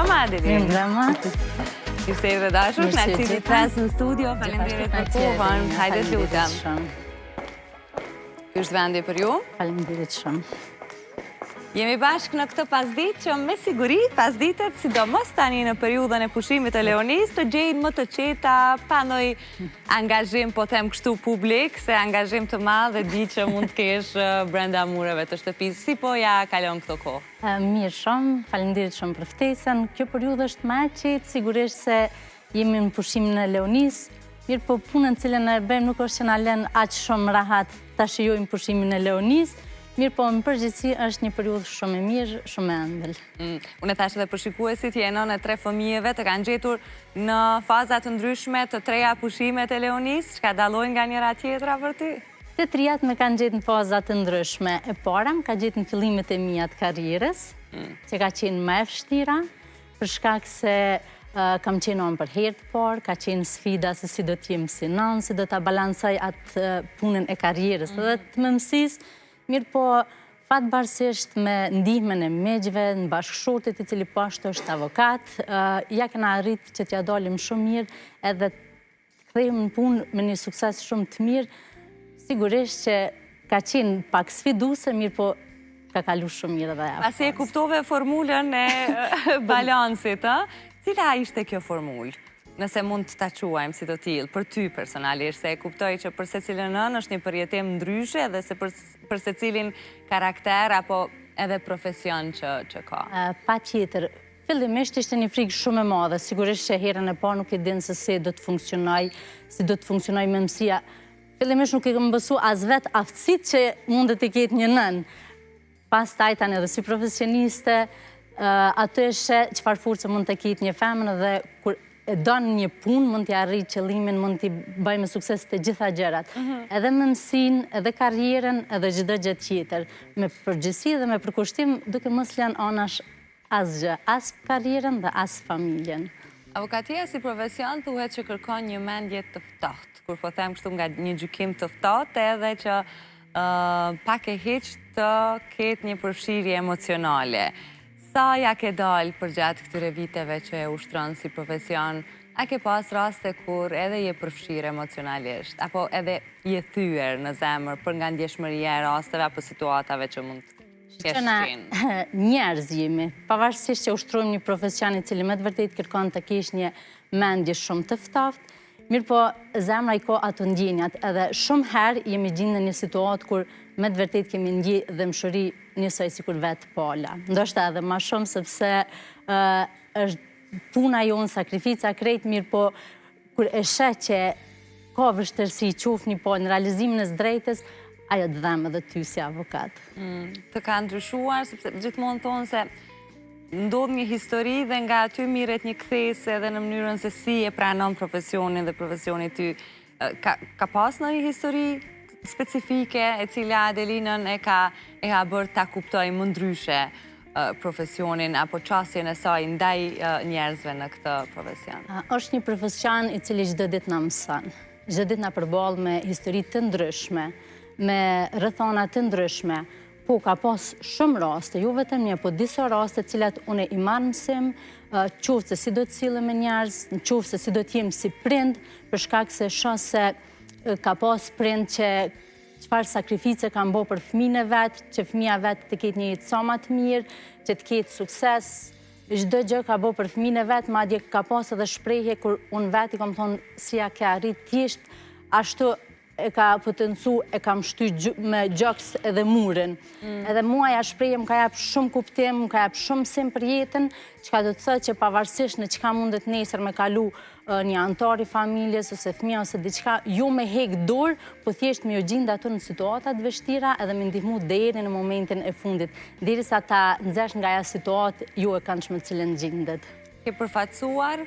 mbrëma, Adelin. Mbrëma. Ju se erdhe dashur, na cili pres në studio, faleminderit për kohën, hajde lutem. Ky është vendi për ju. Faleminderit shumë. Jemi bashkë në këtë pasditë që me siguri pasditët, sidomos tani në periudhën e pushimit të Leonis, të gjejnë më të qeta, pa ndonjë angazhim, po them kështu publik, se angazhim të madh e di që mund të kesh brenda mureve të shtëpisë. Si po ja kalon këto kohë? Mirë shumë, faleminderit shumë për ftesën. Kjo periudhë është më e qetë, sigurisht se jemi në pushimin e Leonis, mirë po punën cilën e bëjmë nuk është që na lën aq shumë rahat ta shijojmë pushimin e Leonis. Mirë po, në përgjithësi është një periudhë shumë e mirë, shumë e ëmbël. Unë e thash edhe për shikuesit, je nënë e 3 fëmijëve, të kanë gjetur në fazat të ndryshme të 3 pushimet e Leonis, çka dallojnë nga njëra tjetra për ty? Të trijat me kanë gjetur në fazat të ndryshme. E para më ka gjetur në fillimet e mia të karrierës, që ka qenë më e vështira, për shkak se kam qenë on për herë të parë, ka qenë sfida se si do të jem si nën, si do ta balancoj atë punën e karrierës edhe të mëmësisë. Mirë po, fatbarësisht me ndihmën e miqve, në bashkëshortit i cili pashtë është avokat, ja kena arrit që t'ja dalim shumë mirë edhe të kthehemi në punë me një sukses shumë të mirë. Sigurisht që ka qenë pak sfiduese, mirë po ka kalu shumë mirë edhe ja. Pasi e kuptove formulën e balansit, cila ishte kjo formulë? Nëse mund të ta quajmë si do t'il, për ty personalisht, se e kuptoj që për secilin nën është një përjetim ndryshe dhe se për secilin karakter apo edhe profesion që ka. Pa tjetër, fillimisht ishte një frikë shumë e madhe, sigurisht që herën e parë nuk e din se si do të funksionoj, si do të funksionoj mëmësia. Fillimisht nuk e kam besu as vetë aftësit që mundet të ketë një nën. Pas taj tani edhe si profesioniste, atë është çfarë forcë mund të ketë një femër dhe kur e donë një punë, mund t'i arrijë qëllimin, mund t'i bëj me sukses të gjitha gjërat. Edhe mëmësinë, edhe karrierën, edhe çdo gjë tjetër. Me përgjegjësi dhe me përkushtim, duke mos lënë anash asgjë, as karrierën dhe as familjen. Avokatia si profesion thuhet që kërkon një mendje të ftohtë. Kur po them kështu nga një gjykim të ftohtë, edhe që pak e hiq të ketë një përfshirje emocionale. Sa ja ke dalë për gjatë këtyre viteve që e ushtron si profesion, a ke pas raste kur edhe je përfshirë emocionalisht, apo edhe je thyer në zemër për nga ndjeshmëria e rasteve apo situatave që mund të kesh qenë? Njerëz jemi, pavarësisht që ushtrojmë një profesion i cili me të vërtet kërkon të kesh një mendje shumë të ftoftë, mirë po zemra i ka ato ndjenjat, edhe shumë herë jemi gjendë në një situatë kur me të vërtet kemi ndje dhe mshëri njësoj si kur vetë pala. Ndoshta edhe ma shumë sepse është puna jonë, sakrifica, krejt mirë, po kur e sheh që ka vështërsi qofni po në realizimin e drejtës, ajo të dhem edhe ty si avokat. Të ka ndryshuar, sepse gjithmonë thonë se ndodh një histori dhe nga aty mirret një kthesë edhe në mënyrën se si e pranon profesionin dhe profesionin ty. Ka pas në një histori specifike e cila Adelinën e ka bërë ta kuptoj më ndryshe profesionin apo qasjen e saj ndaj njerëzve në këtë profesion? Është një profesion i cili çdo ditë na mëson. Çdo ditë na përball me histori të ndryshme, me rrethana të ndryshme. Po ka pas shumë raste, jo vetëm një, po disa raste cilat unë i marr mësim, qoftë se si do të sillem me njerëz, qoftë se si do të jem si prind, për shkak se shoh se ka pas prind që çfarë sakrifice kanë bërë për fëmijën e vet, që fëmia vet të ketë një jetë sa më të mirë, që të ketë sukses. Çdo gjë ka bërë për fëmijën e vet, madje ka pas edhe shprehje kur unë vet i kam thonë si ja ke arrit thjesht ashtu e ka potencu, e kam shty me gjoks edhe murin. Edhe mua ja shprehje më ka jap shumë kuptim, më ka jap shumë sim për jetën, çka do të thotë që pavarësisht në çka mundet nesër me kalu një antar i familjes ose fëmia ose diçka, jo me hek dorë, po thjesht me u gjend ato në situata të vështira edhe me ndihmu deri në momentin e fundit, derisa ta nxjesh nga ajo situatë jo e këndshme të cilën gjendet. Ke përfaqësuar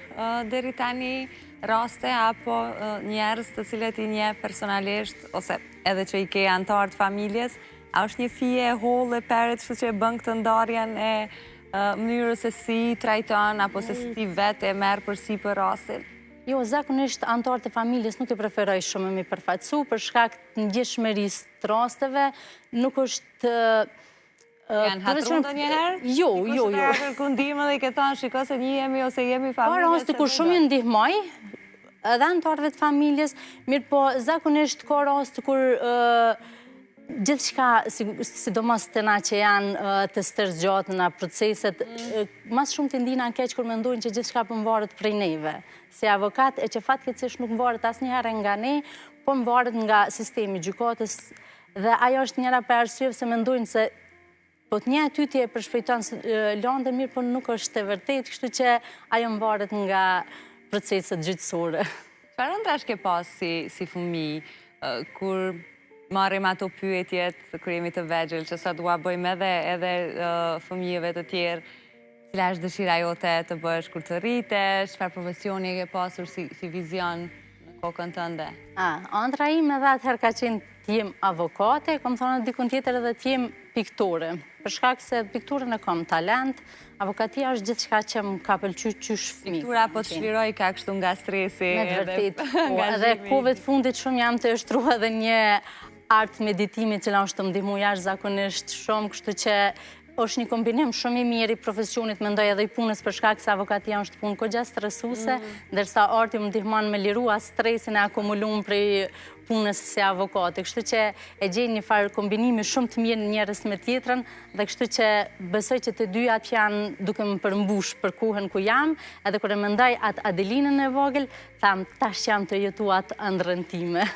deri tani raste apo njerëz të cilët i njeh personalisht ose edhe që i ke antar të familjes, a është një fije e hollë e perët kështu që e bën këtë ndarjen e mënyrës se si trajton apo se si vetë e merr përsipër rastin? Jo, zakonisht antarët e familjes nuk e preferoj shumë me përfaqësu për shkak të ndjeshmërisë të rasteve, nuk është Janë hatru ndonjëherë? Jo. Dikush të ka kërku ndihmë dhe i ke thënë shiko se njihemi ose jemi familje. Ka raste kur shumë i ndihmoj, edhe anëtarëve të familjes, mirë po zakonisht ka raste kur gjithçka, sidomos të na që janë të stërgjatë në proceset, mas shumë të ndina në keq kur mendojnë që gjithçka po mvaret prej neve. Si avokat e që fatkeqësisht nuk mvaret asnjëherë nga ne, po mvaret nga sistemi i gjykatës dhe ajo është njëra për arsyeve se mendojnë se po të një aty ti e përshpejton lëndën mirë, po nuk është e vërtetë, kështu që ajo mvaret nga proceset gjyqësore. Çfarë ëndrash ke pas si fëmijë kur marrim ato pyetjet kur jemi të vegjël, që sa dua bëjmë edhe fëmijëve të tjerë, cila është dëshira jote të bësh kur të rritesh, çfarë profesioni ke pasur si vizion në kokën tënde? Ëndra ime edhe atëherë ka qenë të jem avokate, kom thonë dikun tjetër edhe të jem piktore. Për shkak se pikturën e kam talent, avokatia është gjithçka që më ka pëlqyer qysh fëmijë. Piktura po të shliroj ka kështu nga stresi. Me të vërtetë. Edhe kohëve të fundit shumë jam të shtruar edhe një art meditimi që është të më ndihmu jashtëzakonisht shumë, kështu që është një kombinim shumë i mirë i profesionit, mendoj edhe i punës për shkak se avokatia është punë kogja stresuese, ndërsa arti më ndihmon me lirua stresin e akumuluar prej punës si avokati. Kështu që e gjej një farë kombinimi shumë të mirë njërës me tjetrën, dhe kështu që besoj që të dyat janë duke më përmbush për kohën ku jam, edhe kur e mendoj atë Adelinën e vogël, tham tash jam të jetuat ëndrrën time.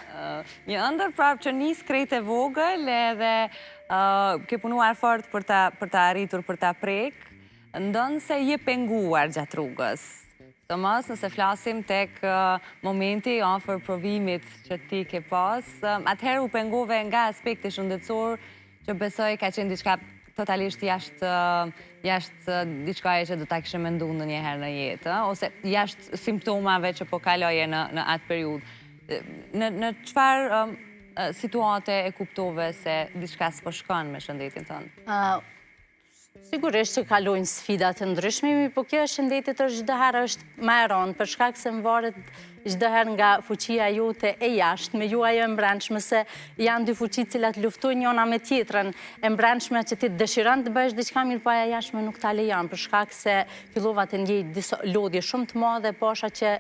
Një ëndër prapë që nis krejt e vogël edhe ke punuar fort për ta arritur, për ta prek, ndonë se je penguar gjatë rrugës. Thomas, nëse flasim tek momenti afër provimit që ti ke pas, atëherë u pengove nga aspekti shëndetësor që besoj ka qenë diçka totalisht jashtë diçkaje që do ta kishe menduar ndonjëherë në jetë, ose jashtë simptomave që po kaloje në atë periudhë. Në çfarë situate e kuptove se diçka s'po shkon me shëndetin tënd? Sigurisht që kalojnë sfida të ndryshme, po kjo shëndetit është çdo herë është më e rëndë, për shkak se mvaret çdo herë nga fuqia jote e jashtme, ju ajo e mbrëmshme, se janë dy fuqi të cilat luftojnë njëra me tjetrën. E mbrëmshme që ti dëshiron të bësh diçka mirë, po ajo jashtme nuk ta lejon, për shkak se fillova të ndjej disa lodhje shumë të mëdha, pasha që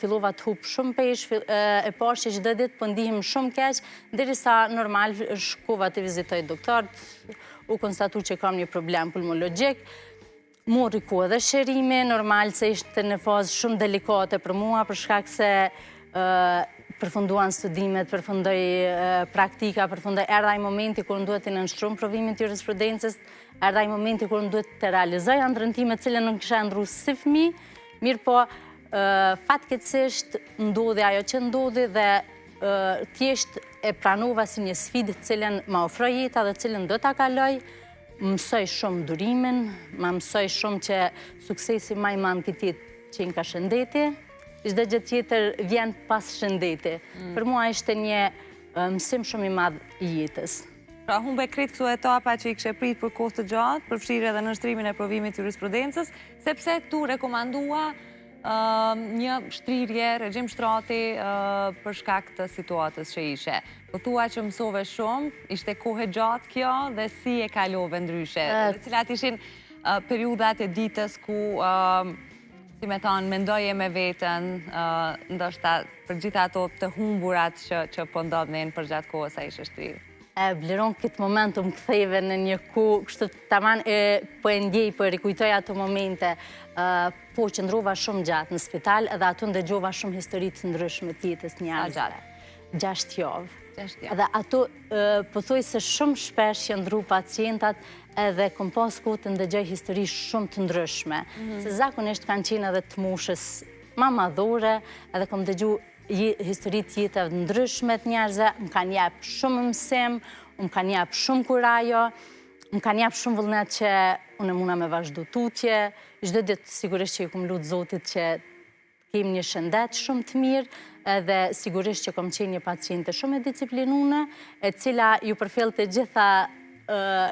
fillova të hub shumë peshë, e pash që çdo ditë po ndihem shumë keq, derisa normal shkova të vizitoj doktorët, u konstatu që kam një problem pulmologjik, mori ku edhe shërimi, normal se ishte në fazë shumë delikate për mua, për shkak se përfunduan studimet, përfundoj praktika, erdha i momenti kur duhet të nënshtrum provimin të jurisprudencës, erdha i momenti kur duhet të realizoj ëndrrën time, cilën nuk kisha ndruar si fëmijë, mirë po fatkeqësisht ndodhi ajo që ndodhi dhe thjesht e pranova si një sfidë të cilën ma ofroi jeta dhe cilën do ta kaloj, mësoj shumë durimin, ma mësoj shumë që suksesi më i madh këtë jetë që ka shëndeti, çdo gjë tjetër vjen pas shëndeti. Për mua ishte një mësim shumë i madh i jetës. Pra humbe krejt këto etapa që i kishe prit për kohë të gjatë, përfshirë edhe nënshtrimin e provimit të jurisprudencës, sepse tu rekomandua një shtrirje, regjim shtrati për shkak të situatës që ishe. Po thua që mësove shumë, ishte kohë e gjatë kjo dhe si e kalove ndryshe? Cilat ishin periudat e ditës ku, si me thonë, mendoje me veten, ndoshta për gjitha ato të humburat që po ndodhin për gjatë kohës sa ishe shtrirë? Bleron këtë moment më ktheve në një ku, kështu taman po e ndjej, po e rikujtoj ato momente, po qëndrova shumë gjatë në spital edhe ato ndëgjova shumë histori të ndryshme të jetës njerëzve. Sa gjatë? 6 javë. 6 javë. Edhe ato po thoj se shumë shpesh qëndru pacientat edhe kom pas kohë të ndëgjoj histori shumë të ndryshme. Se zakonisht kanë qenë edhe të moshës ma madhore, edhe kom dëgju historit jetëve ndryshme të njerëzve, më kanë jep shumë mësim, më kanë jep shumë kurajo, më kanë jep shumë vullnet që unë muna me vazhdu tutje, çdo ditë sigurisht që ju kom lutë Zotit që kem një shëndet shumë të mirë, edhe sigurisht që kom qenë një paciente shumë e disciplinune, e cila ju përfillte gjitha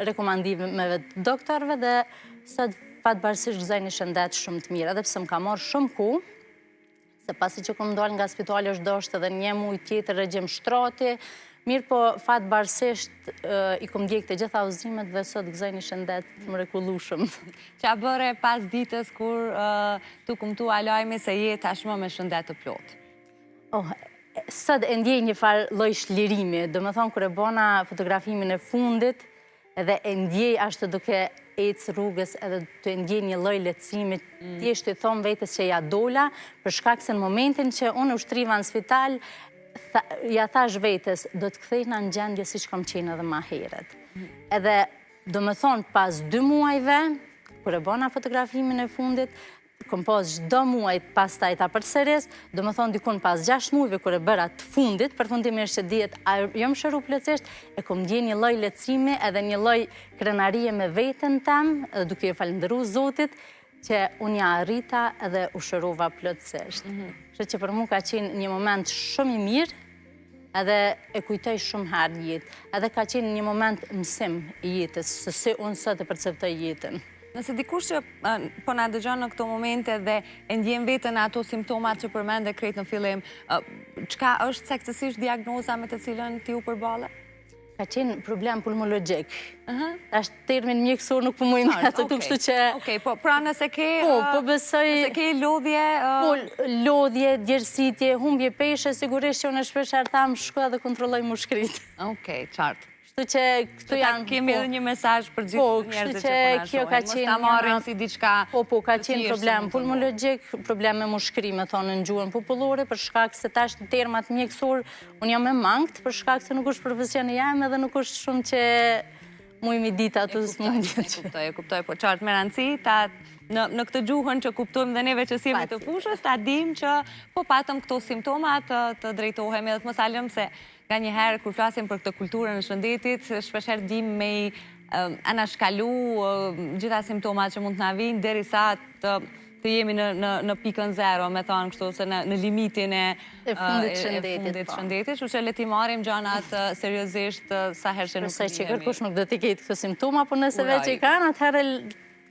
rekomandimeve të doktorëve dhe sot fatbarësisht gëzoj një shëndet shumë të mirë, edhe pse më ka marrë shumë kohë, se pasi që kom dalë nga spitali është doshtë edhe një muj tjetër regjim shtrati, Mirë po, fatë barësisht i kom djekë të gjitha uzimet dhe sot gëzoj një shëndet të mrekullueshëm. Qa bëre pas ditës kur tu kumtua lajmi se je tashmë me shëndet të plotë? Sot e ndjej një farë lloj shlirimi, do më thonë kër e bona fotografimin e fundit, edhe e ndjej ashtë duke ecë rrugës edhe të ndjej një lloj lehtësimi, thjesht i thom vetes që ja dola, për shkak se në momentin që unë ushtriva në spital, ja thash vetes, do të kthehna në gjendje siç kam qenë edhe më herët. Edhe, do më thonë, pas 2 muajve, kur e bona fotografimin e fundit, kom pas çdo muaj pas taj ta përsëris, do më thonë dikun pas 6 muajve kur e bëra të fundit, përfundimisht që dihet a jam shëru plotësisht, e kom ndjen një lloj lehtësimi edhe një lloj krenarie me veten tam, edhe duke e falendëruar Zotit që unë ja arrita edhe u shërova plotësisht. Kështu që për mua ka qenë një moment shumë i mirë, edhe e kujtoj shumë herë jetë, edhe ka qenë një moment mësim i jetës, se si unë sot e perceptoj jetën. Nëse dikush që po na dëgjon në këto momente dhe e ndjen veten ato simptomat që përmende krejt në fillim, çka është saktësisht diagnoza me të cilën ti u përballe? Ka qenë problem pulmologjik. Ashtë termin mjekësor nuk po mujnë atë këtu, kështu që... Okej, po pra nëse ke... Po besoj... Nëse ke lodhje... Po, lodhje, djersitje, humbje peshe, sigurisht që unë shpesh tham shko edhe kontrolloj mushkrit. Okej, qartë. Kështu që këtu janë... Kemi edhe një mesazh për gjithë njerëzit që po na shohin. Mos ta marrin si diçka... Po, ka qenë problem pulmologjik, problem me mushkri, me thonë në gjuhën popullore, për shkak se tash në termat mjekësor, unë jam e mangët, për shkak se nuk është profesioni jam edhe nuk është shumë që mu imi dita ato smundjet. E kuptoj, po qartë me rëndësi, në këtë gjuhën që kuptojmë dhe neve që si jemi të fushës, ta dim që po patëm këto simptomat të drejtohemi edhe të mos alëm se nga njëherë kur flasim për këtë kulturën e shëndetit, shpesher dim me anashkalu gjitha simptomat që mund të na vinë, derisa të jemi në pikën zero, me thonë kështu, se në limitin e fundit shëndetit, që le ti marim gjanat seriosisht sa herë që nuk jemi. Nëse që kërkush nuk do t'i ketë këto simptoma, por nëse veç i kanë, atëherë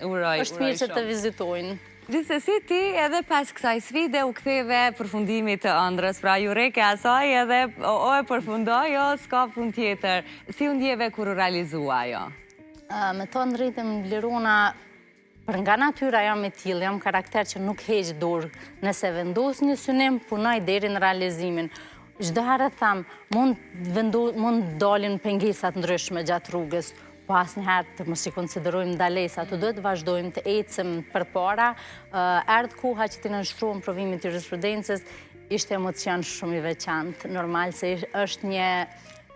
është mirë që të vizitojnë. Gjithsesi ti edhe pas kësaj sfide u ktheve përfundimit të ëndrrës, pra ju reke asaj edhe o e përfundoj, o s'ka fund tjetër. Si u ndjeve kur u realizua ajo? Me të drejtën Blerona, për nga natyra jam e tillë, jam karakter që nuk heq dorë. Nëse vendos një synim, punoj deri në realizimin. Çdo herë tham, mund dalin pengesat ndryshme gjatë rrugës, po asnjëherë të mos i konsiderojmë ndalesa, të duhet vazhdojmë të ecëm përpara. Erdhi koha që të nënshtruam provimin të jurisprudencës, ishte emocion shumë i veçantë. Normal se është një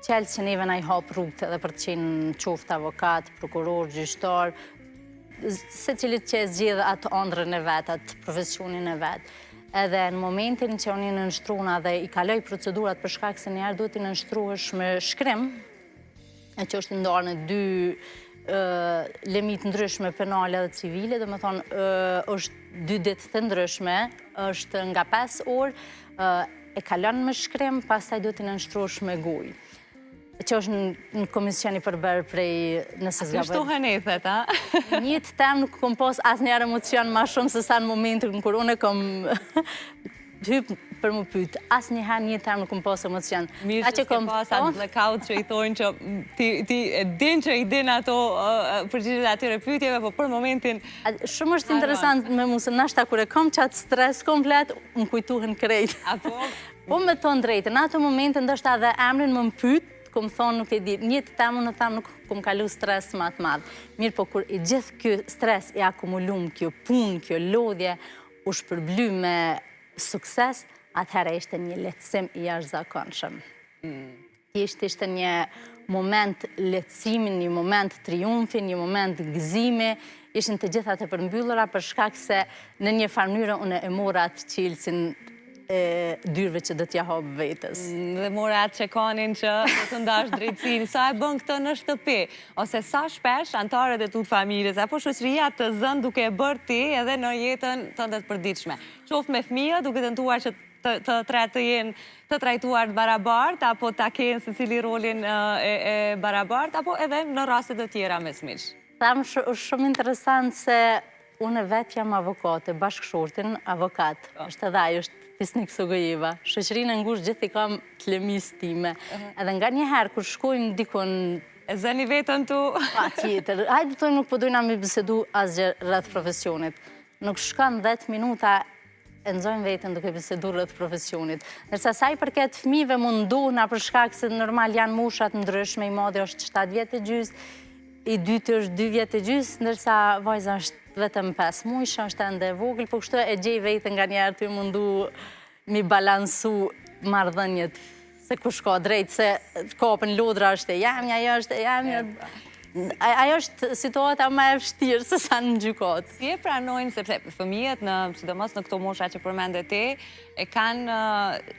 qelë që neve na i hap rrugët edhe për të qenë qoftë avokat, prokuror, gjyqtar, secilit që e zgjidh atë ëndrrën e vet, atë profesionin e vet. Edhe në momentin që unë i nënshtruna dhe i kaloj procedurat për shkak se njëherë duhet i nënshtruhesh me shkrim, që është ndarë në 2 limit ndryshme penale dhe civile, dhe më thonë është 2 ditë të ndryshme, është nga 5 orë, e kalon me shkrim, pastaj duhet i nënshtruhesh me gojë. Që është në komisioni përbërë prej nëse zgabet. A kështu hënethet, a? Një të tem nuk kom pos asnjëherë emocion ma shumë se sa në momentin kur unë kom hyp për më pyet, asnjëherë një tem nuk kom pas emocion. Mirë që s'ke pas atë blackout që i thonë që ti e din që i din ato përgjigjet e atyre pyetjeve, po për momentin... Shumë është interesant me mu se nashta kur e kom qatë stres komplet, më kujtuhen krejt. Po me thonë drejtën, në ato momente ndoshta edhe emrin më pyet, kom thonë nuk e di, një të temë në temë nuk kom kalu stres më atë madhë. Mirë po kur i gjithë kjo stres i akumulum, kjo punë, kjo lodhje, u shpërbly me sukses, atëherë ishte një lehtësim i jashtëzakonshëm. Ishte një moment lehtësimi, një moment triumfi, një moment gëzimi, ishin të gjitha të përmbyllura për shkak se në një farë mënyrë unë e mora atë qilësin dyrve që do t'ja hapë vetës. Dhe mora atë qekanin që të ndash drejtësin, sa e bën këtë në shtëpi, ose sa shpesh antarët e tutë familjes, apo shoqëria të zënë duke e bërë ti edhe në jetën të ndët përditshme. Qoftë me fëmijë, duke tentuar që të tretë jenë të trajtuar barabart, apo ta kenë se cili rolin e barabart, apo edhe në rastet të tjera me smish. Tham shumë interesant se unë vetë jam avokate, bashkëshortin avokat, është edhe ajo, është Fisnik Sogojeva. Shoqërinë e ngushtë gjithë i kam të lemis time. Edhe nga njëherë, kur shkojmë dikon... E zëni vetën tu? Pa tjetër. Hajde të tojmë nuk përdojna me bisedu asgjë rreth profesionit. Nuk shkan 10 minuta e nëzojmë vetën duke bisedu rreth profesionit. Nërsa sa i përket fëmijëve mundohna për shkak se normal janë mushat ndryshme, i madhi është 7 vjetë e gjys, i dyti është 2 vjetë e gjys, ndërsa vajza është vetëm 5 mujshë, është ende e vogël, po kështu e gjej vetën nga njerë të mundu mi balansu marrëdhënjet, se ku shko drejt, se kopën lodra është e jamja, ajo është e jamja. Ajo është situata më e vështirë se sa në gjykatë. Si e pranojnë, sepse fëmijët, sidomos në këto mosha që përmende ti, e kanë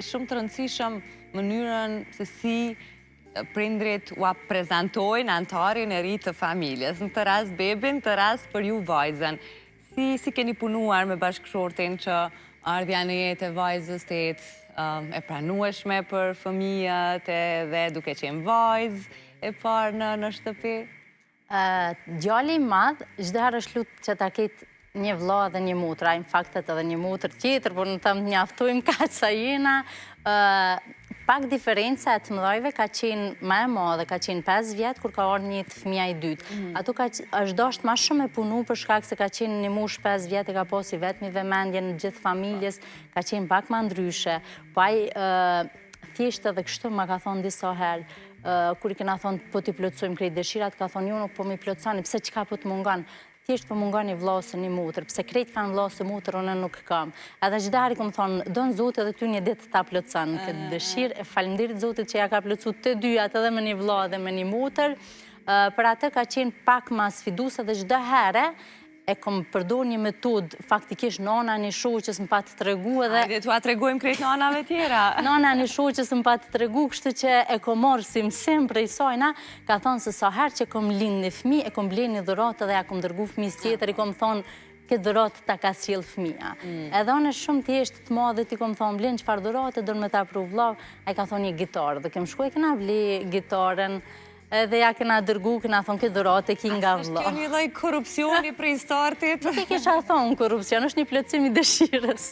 shumë të rëndësishëm mënyrën se si prindrit ua prezentojnë antarin e ri të familjes, në të rast bebin, të rast për ju vajzën. Si keni punuar me bashkëshortin që ardhja në jetë e vajzës të jetë e pranueshme për fëmijët dhe duke qenë vajzë e parë në shtëpi? Djali i madh, çdo herë është lutë që ta ketë një vëlla dhe një motër, në faktet edhe një motër tjetër, por në tëmë të njaftojmë kaq sa jena. Pak diferenca e të mëdhajve ka qenë më e madhe, ka qenë 5 vjetë kur ka ardhur një fëmija i dytë. Ato është dashur më shumë e punu për shkak se ka qenë një moshë 5 vjetë e ka pasi vetëm vëmendje në gjithë familjes, ka qenë pak më ndryshe. Po ai thjesht edhe kështu më ka thonë disa herë, kur i kena thonë po t'i plotësojmë krejt dëshirat, ka thonë ju nuk po mi plotësoni, pse çka po të mungon? Thjesht po mungon një vëlla ose një motër, pse krejt kanë vëlla ose motër, unë nuk kam. Edhe çdo herë kom thonë, don Zoti edhe ty një ditë ta plotëson këtë dëshirë, e faleminderit Zotit që ja ka plotësuar të dyat edhe me një vëlla dhe me një motër. Për atë ka qenë pak më sfiduese dhe çdo herë e kom përdor një metodë, faktikisht nana një shoqës më pa të tregu edhe... Hajde, tu a tregojmë krejt nanave tjera. Nana një shoqës më pa të tregu, kështu që e kom marrë si mësim prej sajna, ka thonë se sa herë që kom lind një fëmijë, e kom blerë një dhuratë dhe ja kom dërgu fëmijës tjetër, i kom thonë këtë dhuratë ta ka sjell fëmija. Edhe unë shumë thjesht të madhët i kom thonë blen çfarë dhuratë, do me ta pru vëllau, ai ka thonë një gitarë, dhe kem shkuar kena ble gitarën. Edhe ja kena dërgu, kena thonë këtë dhuratë e ki nga vëllau. Është kjo një lloj korrupsioni prej startit? Nuk e kisha thonë korrupsion, është një plotësim i dëshirës.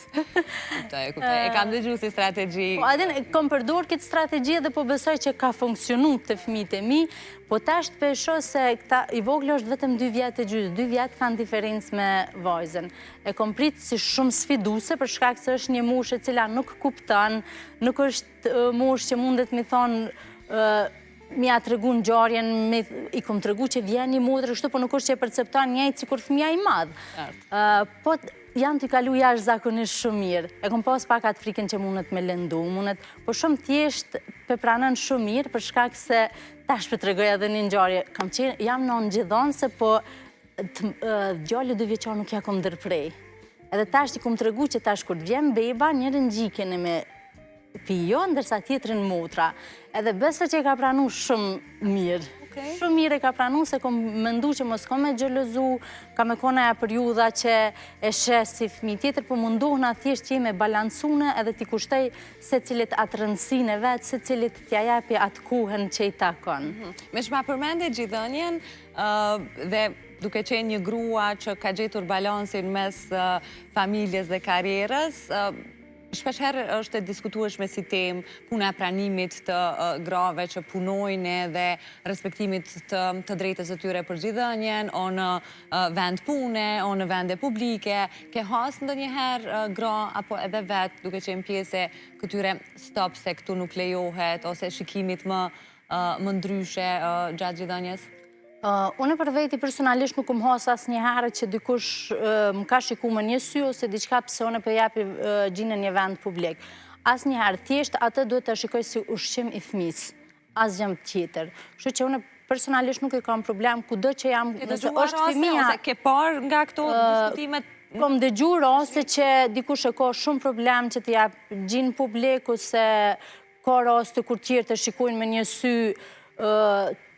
E kam dëgju si strategji. Po, adin, kom përdor këtë strategji dhe po besoj që ka funksionu të fëmijët e mi, po tash të pesho se i vogli është vetëm 2 vjetë e gjysmë, 2 vjetë kanë diferencë me vajzën. E kom pritë si shumë sfiduse për shkak se është një moshë e cila nuk kupton, nuk është moshë që mundet mi thonë mi a tregu në gjarjen, i kom tregu që vjen një motër, kështu, po nuk është që e percepton njëjtë si kur fëmija i madhë. Po janë t'i kalu jashtë zakonisht shumë mirë. E kom pas pak atë frikën që mundet me lëndu, po shumë thjesht pe pranën shumë mirë, për shkak se tash për tregoj edhe një ngjarje. Jam në gjithonse, po djali 2 vjeçar nuk ja kom ndërprej. Edhe tash i kom tregu që tash kur vjen beba, njërën gjikjen e me pijo, ndërsa tjetrin motra. Edhe besoj që e ka pranu shumë mirë. Shumë mirë e ka pranu, se kom mendu që mos kom e gjelëzu, ka me kona e periudha që e shes si fëmijë tjetër, po mundohna thjesht që jemi balansune edhe t'i kushtoj se cilit atë rëndësinë e vetë, se cilit t'ja japi atë kuhen që i takon. Me shma përmende gjithënjen dhe duke qenë një grua që ka gjetur balansin mes familjes dhe karierës, shpeshherë është e diskutueshme si temë puna e pranimit të grave që punojnë dhe respektimit të drejtës së tyre për gjithënjen, o në vend pune, o në vende publike. Ke hasë ndonjëherë gra apo edhe vetë duke qenë pjesë këtyre stop se këtu nuk lejohet ose shikimit më ndryshe gjatë gjithënjes? Unë për veti personalisht nuk më hasë asë një herë që dikush më ka shiku më një sy ose diçka pëse unë për japi gjinë një vend publik. Asë një herë, thjesht atë duhet të shikoj si ushqim i fëmis, asë gjëmë tjetër. Kështu që unë personalisht nuk e kam problem, kudo që jam, nëse është fëmija... Ose ke par nga këto diskutimet? Kom dëgju raste që dikush e ka shumë problem që të jap gjinë publik, ose ka raste kur tjerë të shikojnë me një sy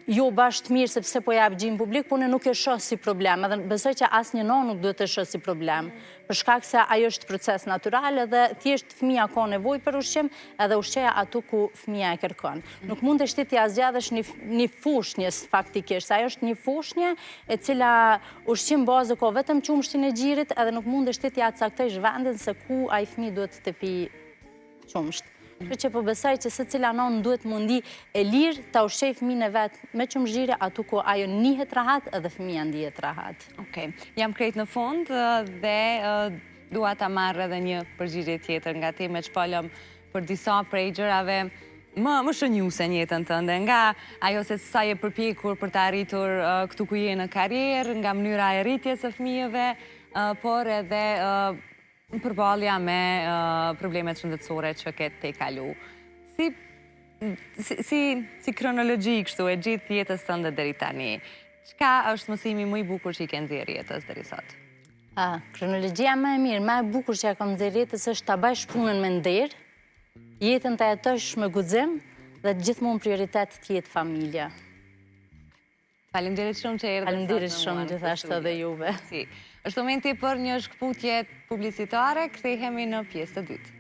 jo bashkë mirë sepse po jap gjim publik, por ne nuk e shoh si problem, edhe besoj që asnjë nonë nuk duhet të shoh si problem, për shkak se ajo është proces natyral edhe thjesht fëmia ka nevojë për ushqim, edhe ushqeja aty ku fëmia e kërkon. Nuk mund të ti zgjedhësh një fushnjës faktikisht, ajo është një fushnje e cila ushqim bazë ka vetëm qumshtin e gjirit, edhe nuk mund të ti caktojsh vendin se ku ai fëmijë duhet të pi qumsht. Kërë që po besoj që se cila nonë duhet mundi e lirë ta ushqej fëmijën e vetë me qumshgjire atu ku ajo njihet rahat edhe fëmija ndihet rahat. Okej, jam krejt në fund dhe dua ta marrë edhe një përgjigje tjetër nga ti me që polëm për disa prej gjërave më shënjuse në jetën tënde, nga ajo se sa je përpjekur për të arritur këtu ku je në karrierë, nga mënyra e rritjes së fëmijëve, por edhe përballja me problemet shëndetësore që ketë te kalu. Si kronologji kështu e gjithë jetës tënde deri tani, çka është mësimi më i bukur që i ke nxjerrë jetës deri sot? Kronologjia më e mirë, më e bukur që ja kam nxjerrë jetës është ta bësh punën me nder, jetën ta jetosh me guxim dhe gjithmonë prioritet të jetë familja. Faleminderit shumë që erdhe. Faleminderit shumë gjithashtu edhe juve. Është momenti për një shkputje publicitare, kthehemi në pjesë të dytë.